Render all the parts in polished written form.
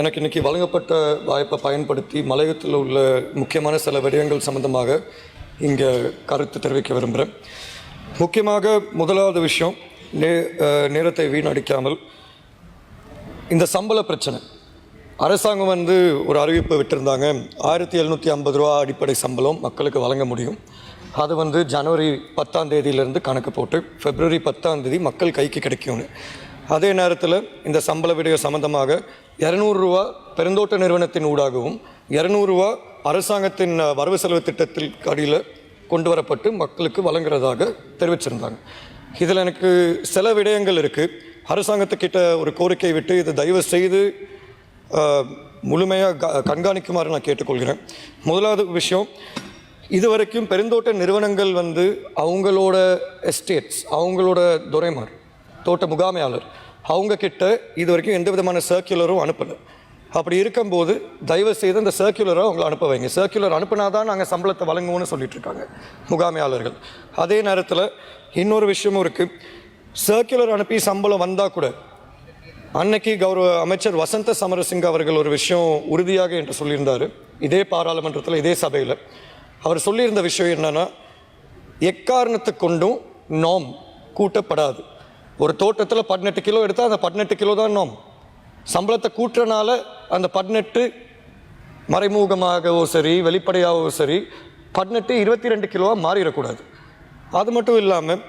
எனக்கு இன்றைக்கி வழங்கப்பட்ட வாய்ப்பை பயன்படுத்தி மலையகத்தில் உள்ள முக்கியமான சில விடயங்கள் சம்பந்தமாக இங்கே கருத்து தெரிவிக்க விரும்புகிறேன். முக்கியமாக முதலாவது விஷயம், நேரத்தை வீணடிக்காமல் இந்த சம்பள பிரச்சனை. அரசாங்கம் ஒரு அறிவிப்பை விட்டிருந்தாங்க, 1750 ரூபா அடிப்படை சம்பளம் மக்களுக்கு வழங்க முடியும். அது ஜனவரி 10ஆம் தேதியிலேருந்து கணக்கு போட்டு பிப்ரவரி 10ஆம் தேதி மக்கள் கைக்கு கிடைக்கும்னு. அதே நேரத்தில் இந்த சம்பள விடய சம்பந்தமாக 200 ரூபா பெருந்தோட்ட நிறுவனத்தின் ஊடாகவும் 200 ரூபா அரசாங்கத்தின் வரவு செலவு திட்டத்தில் அடியில் கொண்டு வரப்பட்டு மக்களுக்கு வழங்குறதாக தெரிவிச்சிருந்தாங்க. இதில் எனக்கு சில விடயங்கள் இருக்குது. அரசாங்கத்துக்கிட்ட ஒரு கோரிக்கை விட்டு இதை தயவு செய்து முழுமையாக கண்காணிக்குமாறு நான் கேட்டுக்கொள்கிறேன். முதலாவது விஷயம், இதுவரைக்கும் பெருந்தோட்ட நிறுவனங்கள் அவங்களோட எஸ்டேட்ஸ், அவங்களோட துரைமார் தோட்ட முகாமையாளர் அவங்கக்கிட்ட இது வரைக்கும் எந்த விதமான சர்க்குலரும் அனுப்பலை. அப்படி இருக்கும்போது தயவு செய்து அந்த சர்க்குலரை அவங்களை அனுப்ப வைங்க. சர்க்குலர் அனுப்பினாதான் நாங்கள் சம்பளத்தை வழங்குவோம்னு சொல்லிட்டுருக்காங்க முகாமையாளர்கள். அதே நேரத்தில் இன்னொரு விஷயமும் இருக்குது. சர்க்குலர் அனுப்பி சம்பளம் வந்தால் கூட அன்னைக்கு கௌரவ அமைச்சர் வசந்த சமரசிங்க அவர்கள் ஒரு விஷயம் உறுதியாக என்று சொல்லியிருந்தார். இதே பாராளுமன்றத்தில், இதே சபையில் அவர் சொல்லியிருந்த விஷயம் என்னென்னா, எக்காரணத்தை கொண்டும் நோம் கூட்டப்படாது. ஒரு தோட்டத்தில் 18 கிலோ எடுத்தால் அந்த 18 கிலோ தான் நோம். சம்பளத்தை கூட்டுறனால அந்த 18 மறைமுகமாகவோ சரி வெளிப்படையாகவோ சரி 18 22 கிலோவாக மாறிடக்கூடாது. அது மட்டும் இல்லாமல்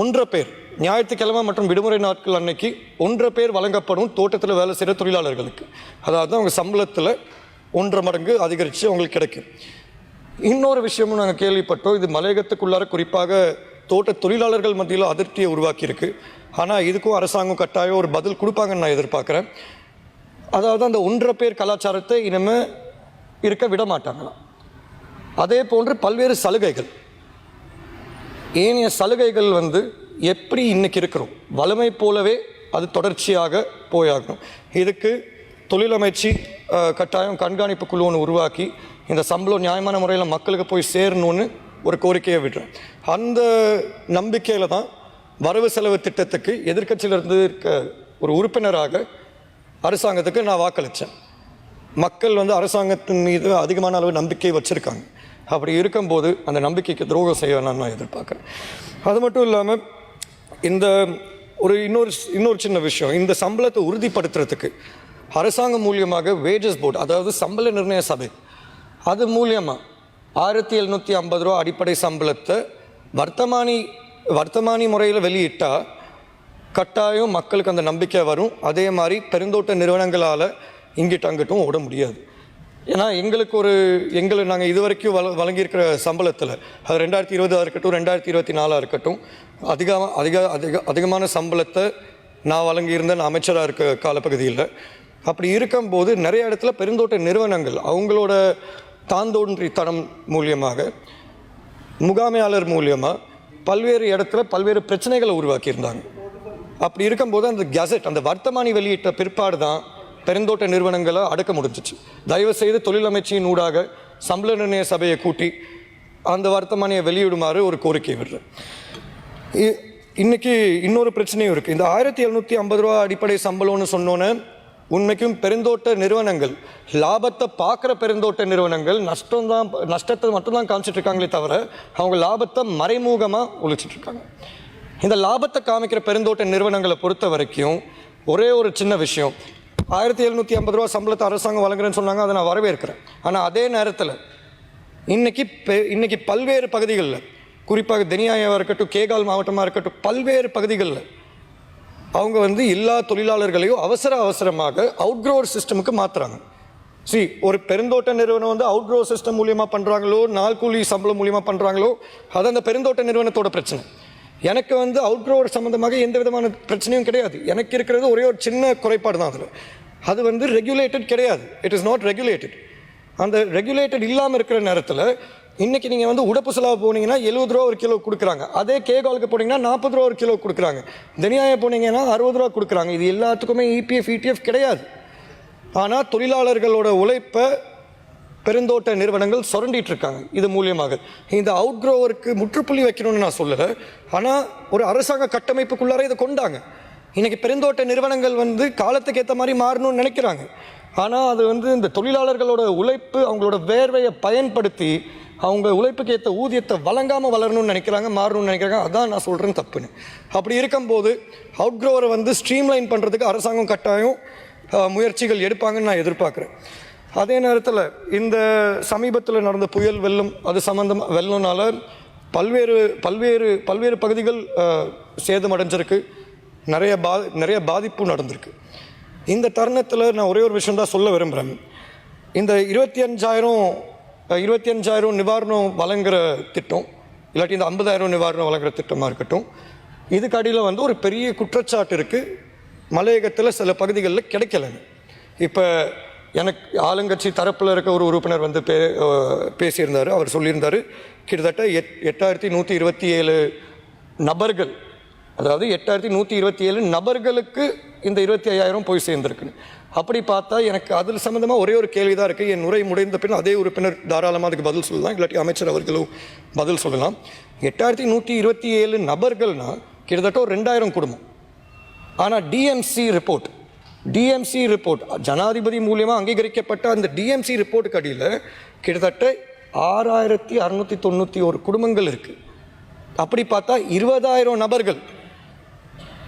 1.5 பேர் ஞாயிற்றுக்கிழமை மற்றும் விடுமுறை நாட்கள் அன்னைக்கு 1.5 பேர் வழங்கப்படும் தோட்டத்தில் வேலை செய்கிற தொழிலாளர்களுக்கு. அதாவது அவங்க சம்பளத்தில் 1.5 மடங்கு அதிகரித்து அவங்களுக்கு கிடைக்கும். இன்னொரு விஷயமும் நாங்கள் கேள்விப்பட்டோம். இது மலையகத்துக்குள்ளார குறிப்பாக தோட்ட தொழிலாளர்கள் மத்தியில் அதிருப்தியை உருவாக்கியிருக்கு. ஆனால் இதுக்கும் அரசாங்கம் கட்டாயம் ஒரு பதில் கொடுப்பாங்கன்னு நான் எதிர்பார்க்குறேன். அதாவது அந்த 1.5 பேர் கலாச்சாரத்தை இனிமேல் இருக்க விட மாட்டாங்களாம். அதே போன்று பல்வேறு சலுகைகள், ஏனைய சலுகைகள் எப்படி இன்றைக்கி இருக்கிறோம் வலிமை போலவே அது தொடர்ச்சியாக போயாகணும். இதுக்கு தொழிலமைச்சு கட்டாயம் கண்காணிப்பு குழு ஒன்று உருவாக்கி இந்த சம்பளம் நியாயமான முறையில் மக்களுக்கு போய் சேரணும்னு ஒரு கோரிக்கையை விடுறேன். அந்த நம்பிக்கையில் தான் வரவு செலவு திட்டத்துக்கு எதிர்க்கட்சியிலிருந்து இருக்க ஒரு உறுப்பினராக அரசாங்கத்துக்கு நான் வாக்களித்தேன். மக்கள் அரசாங்கத்தின் மீது அதிகமான அளவு நம்பிக்கை வச்சுருக்காங்க. அப்படி இருக்கும்போது அந்த நம்பிக்கைக்கு துரோகம் செய்ய வேணாம்னு நான் எதிர்பார்க்குறேன். அது மட்டும் இல்லாமல் இந்த இன்னொரு சின்ன விஷயம், இந்த சம்பளத்தை உறுதிப்படுத்துறதுக்கு அரசாங்கம் மூலியமாக வேஜஸ் போர்டு, அதாவது சம்பள நிர்ணய சபை, அது மூலியமாக 1750 ரூபா அடிப்படை சம்பளத்தை வர்த்தமானி முறையில் வெளியிட்டால் கட்டாயம் மக்களுக்கு அந்த நம்பிக்கை வரும். அதே மாதிரி பெருந்தோட்ட நிறுவனங்களால் இங்கிட்டு அங்கிட்டும் ஓட முடியாது. ஏன்னா நாங்கள் இதுவரைக்கும் வழங்கியிருக்கிற சம்பளத்தில் அது 2020 இருக்கட்டும் 2024 இருக்கட்டும் அதிகமான சம்பளத்தை நான் வழங்கியிருந்தேன் அமைச்சராக இருக்க காலப்பகுதியில். அப்படி இருக்கும்போது நிறைய இடத்துல பெருந்தோட்ட நிறுவனங்கள் அவங்களோட தாந்தோன்றித்தனம் மூலியமாக முகாமையாளர் மூலியமாக பல்வேறு இடத்துல பல்வேறு பிரச்சனைகளை உருவாக்கியிருந்தாங்க. அப்படி இருக்கும்போது அந்த கெசட், அந்த வர்த்தமானி வெளியிட்ட பிற்பாடு தான் பெருந்தோட்ட நிறுவனங்களை அடக்க முடிஞ்சிச்சு. தயவு செய்து தொழிலமைச்சின் ஊடாக சம்பள நிர்ணய சபையை கூட்டி அந்த வர்த்தமானியை வெளியிடுமாறு ஒரு கோரிக்கை விடுறேன். இன்னைக்கு இன்னொரு பிரச்சனையும் இருக்குது. இந்த 1750 ரூபா அடிப்படை சம்பளம்னு சொன்னோன்னே உண்மைக்கும் பெருந்தோட்ட நிறுவனங்கள், லாபத்தை பார்க்குற பெருந்தோட்ட நிறுவனங்கள் நஷ்டத்தை மட்டும்தான் காமிச்சிட்டு இருக்காங்களே தவிர அவங்க லாபத்தை மறைமுகமாக ஒழிச்சிட்ருக்காங்க. இந்த லாபத்தை காமிக்கிற பெருந்தோட்ட நிறுவனங்களை பொறுத்த வரைக்கும் ஒரே ஒரு சின்ன விஷயம், 1750 ரூபா சம்பளத்தை அரசாங்கம் வழங்குறேன்னு சொன்னாங்க, அதை நான் வரவேற்கிறேன். ஆனால் அதே நேரத்தில் இன்னைக்கு பல்வேறு பகுதிகளில், குறிப்பாக தெனியாயாக இருக்கட்டும், கேகால் மாவட்டமாக இருக்கட்டும், பல்வேறு பகுதிகளில் அவங்க எல்லா தொழிலாளர்களையும் அவசரமாக அவுட்க்ரோவர் சிஸ்டமுக்கு மாற்றுறாங்க. ஒரு பெருந்தோட்ட நிறுவனம் அவுட்க்ரோவர் சிஸ்டம் மூலியமாக பண்ணுறாங்களோ, நாள் கூலி சம்பளம் மூலியமாக பண்ணுறாங்களோ, அது அந்த பெருந்தோட்ட நிறுவனத்தோட பிரச்சனை. எனக்கு அவுட்க்ரோவர் சம்மந்தமாக எந்த விதமான பிரச்சனையும் கிடையாது. எனக்கு இருக்கிறது ஒரே ஒரு சின்ன குறைபாடு தான். அது ரெகுலேட்டட் கிடையாது. It is not regulated. அந்த ரெகுலேட்டட் இல்லாமல் இருக்கிற நேரத்தில் இன்றைக்கி நீங்கள் உடப்பு செலவு போனீங்கன்னா 70 ரூபா ஒரு கிலோ கொடுக்குறாங்க. அதே கேகாலுக்கு போனீங்கன்னா 40 ரூபா ஒரு கிலோ கொடுக்குறாங்க. தெனியாய போனீங்கன்னா 60 ரூபா கொடுக்குறாங்க. இது எல்லாத்துக்குமே இபிஎஃப் இடிஎஃப் கிடையாது. ஆனால் தொழிலாளர்களோட உழைப்பை பெருந்தோட்ட நிறுவனங்கள் சுரண்டிட்டு இருக்காங்க. இது மூலியமாக இந்த அவுட்க்ரோவருக்கு முற்றுப்புள்ளி வைக்கணும்னு நான் சொல்லலை. ஆனால் ஒரு அரசாங்க கட்டமைப்புக்குள்ளார இதை கொண்டாங்க. இன்றைக்கி பெருந்தோட்ட நிறுவனங்கள் காலத்துக்கு ஏற்ற மாதிரி மாறணும்னு நினைக்கிறாங்க. ஆனால் அது வந்து இந்த தொழிலாளர்களோட உழைப்பு, அவங்களோட வேர்வையை பயன்படுத்தி அவங்க உழைப்புக்கு ஏற்ற ஊதியத்தை வழங்காமல் வளரணும்னு நினைக்கிறாங்க, மாறணும்னு நினைக்கிறாங்க. அதான் நான் சொல்கிறேன் தப்புன்னு. அப்படி இருக்கும்போது அவுட்க்ரோவரை வந்து ஸ்ட்ரீம்லைன் பண்ணுறதுக்கு அரசாங்கம் கட்டாயம் முயற்சிகள் எடுப்பாங்கன்னு நான் எதிர்பார்க்குறேன். அதே நேரத்தில் இந்த சமீபத்தில் நடந்த புயல் வெள்ளம், அது சம்மந்தமாக வெள்ளம்னால பல்வேறு பகுதிகள் சேதமடைஞ்சிருக்கு, நிறைய பாதிப்பு நடந்திருக்கு. இந்த தருணத்தில் நான் ஒரே ஒரு விஷயம் தான் சொல்ல விரும்புகிறேன். இந்த 25,000 நிவாரணம் வழங்குகிற திட்டம், இல்லாட்டி இந்த 50,000 நிவாரணம் வழங்குகிற திட்டமாக இருக்கட்டும், இதுக்கு அடியில் வந்து ஒரு பெரிய குற்றச்சாட்டு இருக்குது. மலையகத்தில் சில பகுதிகளில் கிடைக்கலன்னு. இப்போ எனக்கு ஆளுங்கட்சி தரப்பில் இருக்க ஒரு உறுப்பினர் வந்து பேசியிருந்தார். அவர் சொல்லியிருந்தார், கிட்டத்தட்ட 8,127 நபர்கள், அதாவது 8,127 நபர்களுக்கு இந்த 25,000 போய் சேர்ந்துருக்குன்னு. அப்படி பார்த்தா எனக்கு அதில் சம்மந்தமாக ஒரே ஒரு கேள்வி தான் இருக்குது. என் உரை முடிந்த பின் அதே உறுப்பினர் தாராளமாக அதுக்கு பதில் சொல்லலாம், இல்லாட்டி அமைச்சர் அவர்களும் பதில் சொல்லலாம். 8,127 நபர்கள்னால் கிட்டத்தட்ட ஒரு 2,000 குடும்பம். ஆனால் டிஎம்சி ரிப்போர்ட் ஜனாதிபதி மூலியமாக அங்கீகரிக்கப்பட்ட அந்த டிஎம்சி ரிப்போர்ட்டுக்கு அடியில் கிட்டத்தட்ட 6,691 குடும்பங்கள் இருக்குது. அப்படி பார்த்தா 20,000 நபர்கள்.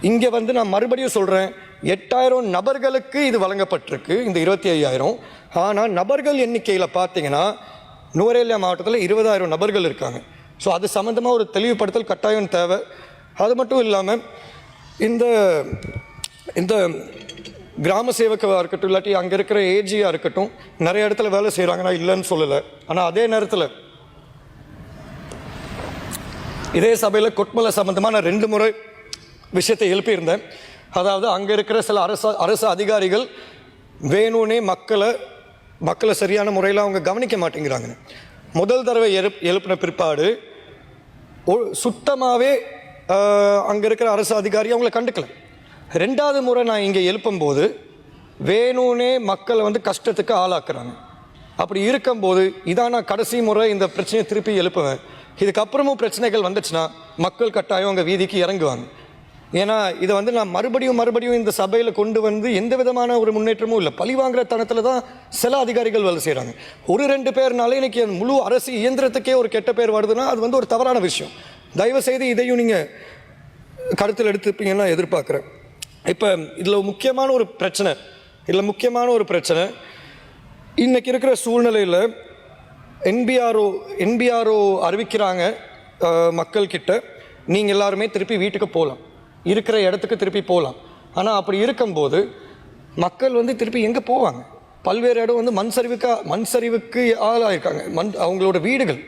இங்கே வந்து நான் மறுபடியும் சொல்கிறேன், 8,000 நபர்களுக்கு இது வழங்கப்பட்டிருக்கு, இந்த 25,000. ஆனால் நபர்கள் எண்ணிக்கையில் பார்த்தீங்கன்னா நுவரேலியா மாவட்டத்தில் 20,000 நபர்கள் இருக்காங்க. ஸோ அது சம்மந்தமாக ஒரு தெளிவுபடுத்தல் கட்டாயம் தேவை. அது மட்டும் இல்லாமல் இந்த கிராம சேவக்காக இருக்கட்டும், இல்லாட்டி அங்கே இருக்கிற ஏஜியாக இருக்கட்டும், நிறைய இடத்துல வேலை செய்கிறாங்க, நான் இல்லைன்னு சொல்லலை. ஆனால் அதே நேரத்தில் இதே சபையில் கொட்மலை சம்மந்தமாக நான் 2 முறை விஷயத்தை எழுப்பியிருந்தேன். அதாவது அங்கே இருக்கிற சில அரசு அதிகாரிகள் வேணும்னே மக்களை சரியான முறையில் அவங்க கவனிக்க மாட்டேங்கிறாங்க. முதல் தடவை எழுப்பின பிற்பாடு சுத்தமாகவே அங்கே இருக்கிற அரசு அதிகாரி அவங்கள கண்டுக்கல. 2வது முறை நான் இங்கே எழுப்பும்போது வேணும்னே மக்களை வந்து கஷ்டத்துக்கு ஆளாக்குறாங்க. அப்படி இருக்கும்போது இதான் நான் கடைசி முறை இந்த பிரச்சனையை திருப்பி எழுப்புவேன். இதுக்கப்புறமும் பிரச்சனைகள் வந்துச்சுன்னா மக்கள் கட்டாயம் அங்கே வீதிக்கு இறங்குவாங்க. ஏன்னா இதை வந்து நான் மறுபடியும் இந்த சபையில் கொண்டு வந்து எந்த விதமான ஒரு முன்னேற்றமும் இல்லை. பழி வாங்குற தனத்தில் தான் சில அதிகாரிகள் வேலை செய்கிறாங்க. 1-2 பேர்னாலே இன்றைக்கி முழு அரசு இயந்திரத்துக்கே ஒரு கெட்ட பேர் வருதுன்னா அது வந்து ஒரு தவறான விஷயம். தயவுசெய்து இதையும் நீங்கள் கருத்தில் எடுத்துப்பீங்கன்னு நான் எதிர்பார்க்குறேன். இப்போ இதில் முக்கியமான ஒரு பிரச்சனை இன்றைக்கி இருக்கிற சூழ்நிலையில் என்பிஆர்ஓ அறிவிக்கிறாங்க மக்கள்கிட்ட, நீங்கள் எல்லாருமே திருப்பி வீட்டுக்கு போகலாம், இருக்கிற இடத்துக்கு திருப்பி போகலாம். ஆனால் அப்படி இருக்கும்போது மக்கள் வந்து திருப்பி எங்கே போவாங்க? பல்வேறு இடம் வந்து மண் சரிவுக்கு ஆளாயிருக்காங்க. அவங்களோட வீடுகள்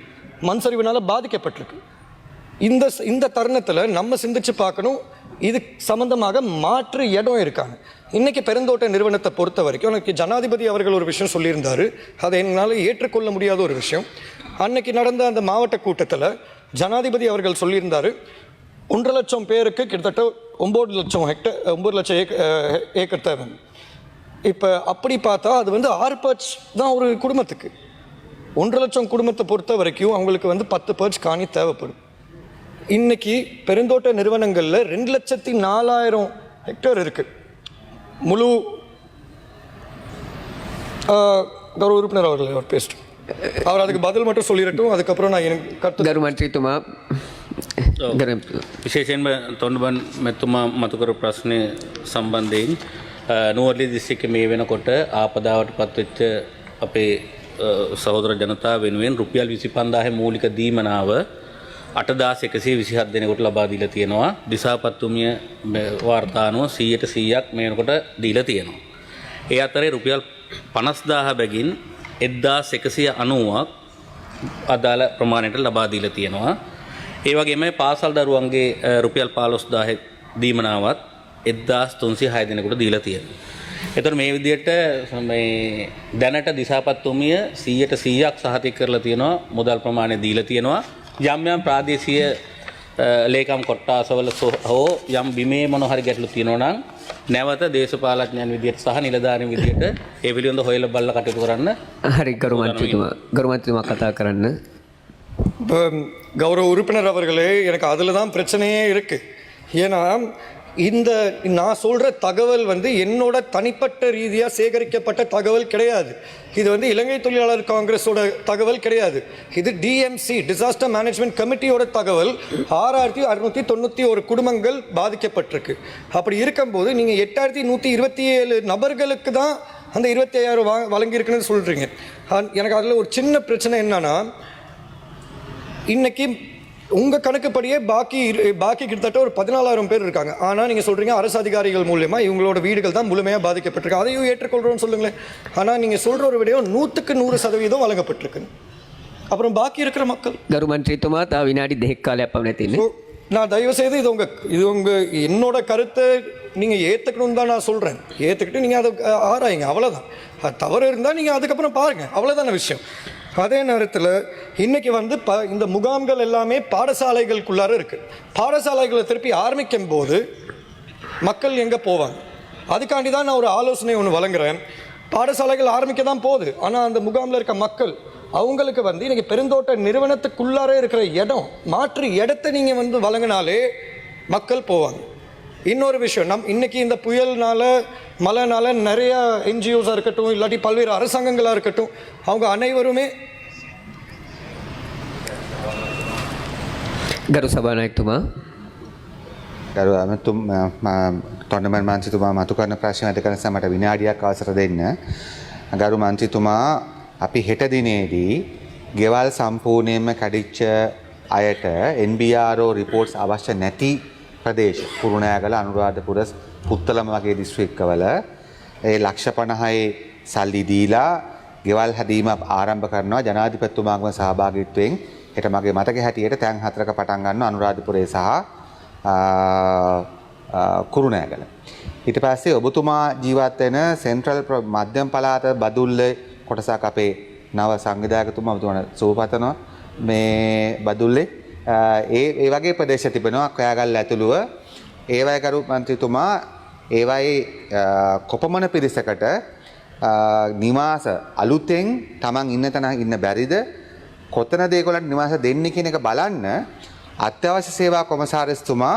மண் சரிவினால் பாதிக்கப்பட்டிருக்கு. இந்த தருணத்தில் நம்ம சிந்திச்சு பார்க்கணும், இது சம்பந்தமாக மாற்று இடம் இருக்காங்க. இன்றைக்கி பெருந்தோட்ட நிறுவனத்தை பொறுத்த வரைக்கும் எனக்கு ஜனாதிபதி அவர்கள் ஒரு விஷயம் சொல்லியிருந்தார், அதை என்னால் ஏற்றுக்கொள்ள முடியாத ஒரு விஷயம். அன்னைக்கு நடந்த அந்த மாவட்ட கூட்டத்தில் ஜனாதிபதி அவர்கள் சொல்லியிருந்தார், 1.5 லட்சம் பேருக்கு கிட்டத்தட்ட 9 லட்சம் ஏக்கர் தேவை. இப்போ அப்படி பார்த்தா அது வந்து 6 பர்ச் தான் ஒரு குடும்பத்துக்கு. 1.5 லட்சம் குடும்பத்தை பொறுத்த வரைக்கும் அவங்களுக்கு வந்து 10 பர்ச் காணி தேவைப்படும். இன்னைக்கு பெருந்தோட்ட நிறுவனங்களில் 2,04,000 ஹெக்டேர் இருக்குது. முழு கௌரவ உறுப்பினர் அவர் பேசிட்டு அவர் அதுக்கு பதில் மட்டும் சொல்லிடட்டும், அதுக்கப்புறம் நான் எனக்கு கருத்து. ගරුමන්ත්‍රීතුමා විශේෂයෙන්ම තොන්ඩුබන් මැතිතුමා මතු කරපු ප්‍රශ්නය සම්බන්ධයෙන් නුවරඑළිය දිස්ත්‍රික්කයේ මේ වෙනකොට ආපදාවට පත්වෙච්ච අපේ සහෝදර ජනතාව වෙනුවෙන් රුපියල් 25,000 මූලික දීමනාව 8,127 දෙනෙකුට ලබා දීලා තියෙනවා. දිසාපත්තුමිය වාර්තානුව 100%ක් මේ වෙනකොට දීලා තියෙනවා. ඒ අතරේ රුපියල් 50,000 බැගින් 1,190ක් අදාළ ප්‍රමාණයට ලබා දීලා තියෙනවා. ඒ වගේම පාසල් දරුවන්ගේ රුපියල් 15,000 දීමනාවත් 1,306 දෙනෙකුට දීලා තියෙනවා. එතකොට මේ විදිහට මේ දැනට දිසාපත්තුමිය 100%ක් සහතික කරලා තියෙනවා, මුදල් ප්‍රමාණය දීලා තියෙනවා. යම් ප්‍රාදේශීය ලේකම් කොට්ටාසවල හෝ යම් බිමේ මොන හරි ගැටලු තියෙනවා නම් නැවත දේශපාලඥයන් විදියට සහ නිලධාරීන් විදියට ඒ පිළිබඳව හොයලා බලලා කටයුතු කරන්න. හරි ගරුමන්ත්‍රීතුමා කතා කරන්න. கௌரவ உறுப்பினர் அவர்களே, எனக்கு அதில் தான் பிரச்சனையே இருக்குது. ஏன்னா இந்த நான் சொல்கிற தகவல் வந்து என்னோட தனிப்பட்ட ரீதியாக சேகரிக்கப்பட்ட தகவல் கிடையாது. இது வந்து இலங்கை தொழிலாளர் காங்கிரஸோட தகவல் கிடையாது. இது டிஎம்சி டிசாஸ்டர் மேனேஜ்மெண்ட் கமிட்டியோட தகவல். 6691 குடும்பங்கள் பாதிக்கப்பட்டிருக்கு. அப்படி இருக்கும்போது நீங்கள் 8127 நபர்களுக்கு தான் அந்த 25,000 வழங்கியிருக்குன்னு சொல்கிறீங்க. எனக்கு அதில் ஒரு சின்ன பிரச்சனை என்னன்னா, இன்னைக்கு உங்கள் கணக்குப்படியே பாக்கி கிட்டத்தட்ட ஒரு 14,000 பேர் இருக்காங்க. ஆனால் நீங்கள் சொல்கிறீங்க அரசு அதிகாரிகள் மூலயமா இவங்களோட வீடுகள் தான் முழுமையாக பாதிக்கப்பட்டிருக்கு. அதையும் ஏற்றுக்கொள்கிறோன்னு சொல்லுங்களேன். ஆனால் நீங்கள் சொல்கிற ஒரு விடயம் 100% வழங்கப்பட்டிருக்கு. அப்புறம் பாக்கி இருக்கிற மக்கள் ගරු මන්ත්‍රීතුමා තව විනාඩි 2ක් කාලයක් පමණ තියෙන්නේ. நான் தயவுசெய்து இது உங்கள் என்னோட கருத்தை நீங்கள் ஏற்றுக்கணும்னு தான் நான் சொல்கிறேன். ஏற்றுக்கிட்டு நீங்கள் அதை ஆராயுங்க, அவ்வளோதான். அது தவறு இருந்தால் நீங்கள் அதுக்கப்புறம் பாருங்கள், அவ்வளோதான விஷயம். அதே நேரத்தில் இன்றைக்கி வந்து இந்த முகாம்கள் எல்லாமே பாடசாலைகளுக்குள்ளார இருக்குது. பாடசாலைகளை திருப்பி ஆரம்பிக்கும் போது மக்கள் எங்கே போவாங்க? அதுக்காண்டி தான் நான் ஒரு ஆலோசனை ஒன்று வழங்குறேன். பாடசாலைகள் ஆரம்பிக்க தான் போகுது, ஆனால் அந்த முகாமில் இருக்க மக்கள் அவங்களுக்கு வந்து இன்றைக்கி பெருந்தோட்ட நிறுவனத்துக்குள்ளார இருக்கிற இடம், மாற்று இடத்தை நீங்கள் வந்து வழங்கினாலே மக்கள் போவாங்க. இன்னொரு விஷயம், இன்றைக்கி இந்த புயல்னால மழைனால நிறையா என்ஜிஓஸாக இருக்கட்டும், இல்லாட்டி பல்வேறு அரசாங்கங்களாக இருக்கட்டும், அவங்க அனைவருமே ගරු සභානායකතුමා ගරු අමතුම් තොන්ඩමන් මන්ත්‍රීතුමා මතු කරන ප්‍රශ්න ඇද කරන මට විනාඩියක් අවසර දෙන්න. ගරු මන්ත්‍රීතුමා අපි හෙට දිනේදී ගෙවල් සම්පූර්ණයෙන්ම කැඩිච්ච අයට NBRO රිපෝට්ස් අවශ්‍ය නැති ප්‍රදේශ කුරුණෑගල අනුරාධපුර පුත්තලම වගේ දිස්ත්‍රික්කවල ඒ ලක්ෂ 50යි සල්ලි දීලා ගෙවල් හැදීම ආරම්භ කරනවා ජනාධිපතිතුමාගේම සහභාගීත්වයෙන්. හෙට මගේ මතක හැටියට තැන් 4ක පටන් ගන්නවා අනුරාධපුරේ සහ කුරුණෑගල. ඊට පස්සේ ඔබතුමා ජීවත් වෙන සෙන්ට්‍රල් මධ්‍යම පළාත බදුල්ලේ කොටසක් අපේ නව සංවිධායකතුමා ඔබතුමාට සුවපතනවා මේ බදුල්ලේ ඒ වගේ ප්‍රදේශ තිබෙනවා කයාගල්ල ඇතුළුව. ඒවයි කරු මන්ත්‍රීතුමා ඒවයි කොපමණ පිරිසකට නිවාස අලුතෙන් තමන් ඉන්න තැන ඉන්න බැරිද, කොතනද ඒගොල්ලන්ට නිවාස දෙන්නේ කියන එක බලන්න අත්‍යවශ්‍ය සේවා කොමසාරිස්තුමා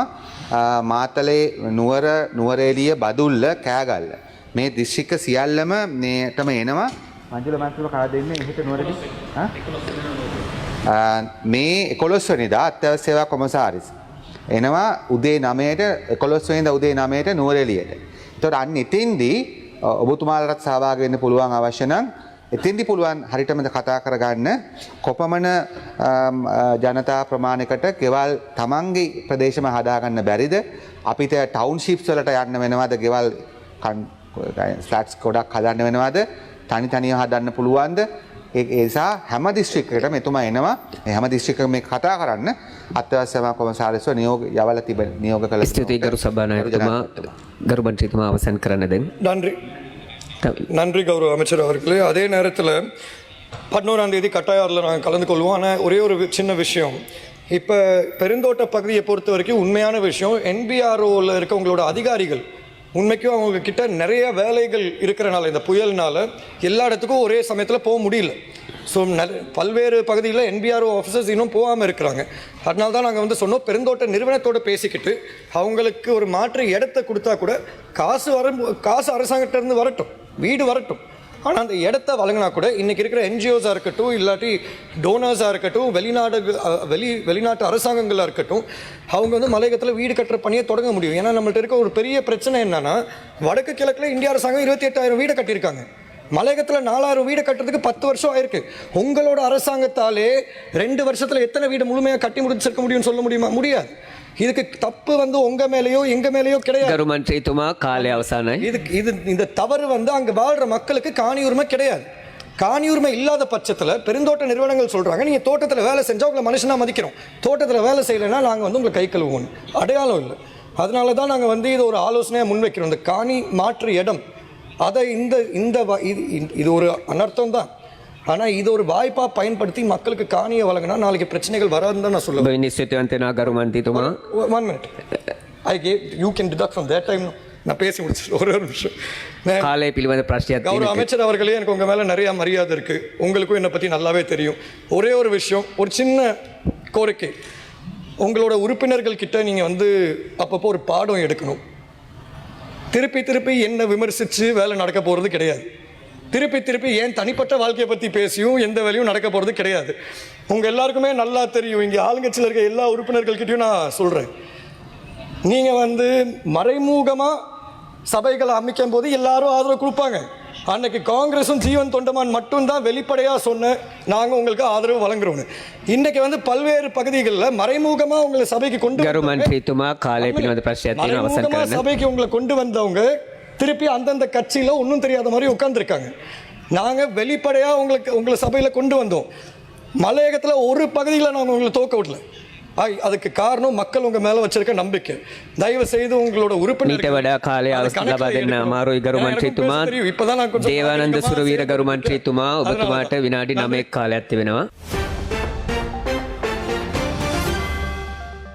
මාතලේ නුවරඑළිය බදුල්ල කෑගල්ල මේ දිස්ත්‍රික්ක සියල්ලම මේටම එනවා. මංජුල මන්ත්‍රීතුමා කා දෙන්නේ එහෙට නුවරඑළිය මේ 11 වෙනිදා අත්‍යවශ්‍ය සේවා කොමසාරිස් එනවා උදේ 9ට 11 වෙනිදා උදේ 9ට නුවරඑළියට. ඒතකොට අන්න එතෙන්දී ඔබතුමාලටත් සහභාගී වෙන්න පුළුවන් අවශ්‍ය නම් එතෙන්දී පුළුවන් හරියටම කතා කරගන්න කොපමණ ජනතා ප්‍රමාණයකට ගෙවල් තමන්ගේ ප්‍රදේශම හදාගන්න බැරිද, අපිට ටවුන්ෂිප්ස් වලට යන්න වෙනවද, ගෙවල් ෆ්ලැට්ස් ගොඩක් හදන්න වෙනවද, තනි තනිව හදන්න පුළුවන්ද? ඒ නිසා හැම දිස්ත්‍රික්කයකටම එතුමා එනවා. මේ හැම දිස්ත්‍රික්කයකම මේ කතා කරන්න අත්‍යවශ්‍ය සේවා කොමසාරිස්ව යවලා තිබෙන නියෝග කළ ස්තුතියි ගරු සභානායකතුමා. ගරු මන්ත්‍රීතුමා අවසන් කරන්න දෙන්න. நன்றி கௌரவ அமைச்சர் அவர்களே. அதே நேரத்தில் 11ஆம் தேதி கட்டாயாரில் நாங்கள் கலந்து கொள்வோம். ஆனால் ஒரே ஒரு சின்ன விஷயம், இப்போ பெருந்தோட்ட பகுதியை பொறுத்த வரைக்கும் உண்மையான விஷயம், NBROவில் இருக்கவங்களோட அதிகாரிகள் உண்மைக்கும் அவங்க கிட்ட நிறைய வேலைகள் இருக்கிறனால இந்த புயல்னால எல்லா இடத்துக்கும் ஒரே சமயத்தில் போக முடியல. ஸோ பல்வேறு பகுதிகளில் NBRO ஆஃபீஸர்ஸ் இன்னும் போகாமல் இருக்கிறாங்க. அதனால தான் நாங்கள் வந்து சொன்னோம், பெருந்தோட்ட நிறுவனத்தோடு பேசிக்கிட்டு அவங்களுக்கு ஒரு மாற்று இடத்த கொடுத்தா கூட காசு அரசாங்கத்திலேருந்து வரட்டும், வீடு வரட்டும், ஆனால் அந்த இடத்த வழங்கினா கூட இன்றைக்கி இருக்கிற NGOஸாக இருக்கட்டும், இல்லாட்டி டோனர்ஸாக இருக்கட்டும், வெளிநாட்டு அரசாங்கங்களாக இருக்கட்டும், அவங்க வந்து மலையகத்தில் வீடு கட்டுற பணியை தொடங்க முடியும். ஏன்னா நம்மள்ட்ட இருக்க ஒரு பெரிய பிரச்சனை என்னன்னா, வடக்கு கிழக்கில் இந்திய அரசாங்கம் 28,000 வீடை கட்டியிருக்காங்க. மலையகத்தில் 4,000 வீடு கட்டுறதுக்கு 10 வருஷம் ஆயிருக்கு. உங்களோட அரசாங்கத்தாலே 2 வருஷத்தில் எத்தனை வீடு முழுமையாக கட்டி முடிச்சிருக்க முடியும்னு சொல்ல முடியுமா? முடியாது. இதுக்கு தப்பு வந்து உங்க மேலேயோ எங்க மேலேயோ கிடையாது. ගරු මන්ත්‍රීතුමා කාලය අවසానයි. இந்த தவறு வந்து அங்க வாழ்ற மக்களுக்கு காணி உரிமை கிடையாது. காணி உரிமை இல்லாத பட்சத்தில் பெருந்தோட்ட நிறுவனங்கள் சொல்றாங்க, நீங்க தோட்டத்தில் வேலை செஞ்சா உங்களை மனுஷனா மதிக்கிறோம், தோட்டத்தில் வேலை செய்யலைன்னா நாங்க வந்து உங்களை கை கழுவுவோம். அடையாளம் இல்லை. அதனால தான் நாங்கள் வந்து இது ஒரு ஆலோசனையாக முன்வைக்கிறோம். இந்த காணி மாற்று இடம் அதை இது ஒரு அனர்த்தம் தான். ஆனால் இது ஒரு வாய்ப்பாக பயன்படுத்தி மக்களுக்கு காணியை வழங்கினா நாளைக்கு பிரச்சனைகள் வராதுன்னு தான் நான் சொல்லுவேன். ගරු මන්ත්‍රීතුමා 1 minute. You can deduct from that time. நான் பேசி முடிச்சு ஒரு நிமிஷம். කාලය පිළිබඳ ප්‍රශ්නයක් கௌரவ அமைச்சர் அவர்களே, எனக்கு உங்கள் மேலே நிறையா மரியாதை இருக்குது, உங்களுக்கும் என்னை பற்றி நல்லாவே தெரியும். ஒரே ஒரு விஷயம், ஒரு சின்ன கோரிக்கை, உங்களோட உறுப்பினர்கள் கிட்ட நீங்கள் வந்து அப்பப்போ ஒரு பாடம் எடுக்கணும். திருப்பி திருப்பி என்ன விமர்சித்து வேலை நடக்க போகிறது கிடையாது. திருப்பி திருப்பி ஏன் தனிப்பட்ட வாழ்க்கையை பற்றி பேசியும் எந்த வேலையும் நடக்க போகிறது கிடையாது. உங்கள் எல்லாருக்குமே நல்லா தெரியும், இங்கே ஆளுங்கட்சியில் இருக்க எல்லா உறுப்பினர்கள்கிட்டையும் நான் சொல்கிறேன், நீங்கள் வந்து மறைமுகமாக சபைகளை அமைக்கும் போது எல்லாரும் ஆதரவு கொடுப்பாங்க. அன்னைக்கு காங்கிரஸும் ஜீவன் தொண்டமான் மட்டும்தான் வெளிப்படையாக சொன்ன நாங்கள் உங்களுக்கு ஆதரவு வழங்குறோன்னு. இன்னைக்கு வந்து பல்வேறு பகுதிகளில் மறைமுகமாக உங்களை சபைக்கு கொண்டு மறைமுகமாக சபைக்கு உங்களை கொண்டு வந்தவங்க திருப்பி அந்தந்த கட்சியில் ஒன்றும் தெரியாத மாதிரி உட்காந்துருக்காங்க. நாங்கள் வெளிப்படையாக உங்களை சபையில் கொண்டு வந்தோம். மலையகத்தில் ஒரு பகுதியில் நாங்கள் உங்களை தோக்க விடல. அதுக்கு காரணம் மக்கள் உங்க மேல வச்சிருக்க நம்பிக்கை. தயவு செய்து உங்களோட ඊට වඩා කාලය අවසන් ලබා දෙන්න අමාරුයි ගරු මන්ත්‍රීතුමා. දේවානන්ද සුරවීර ගරු මන්ත්‍රීතුමා ඔබතුමාට විනාඩි 9ක් කාලයක් තිබෙනවා.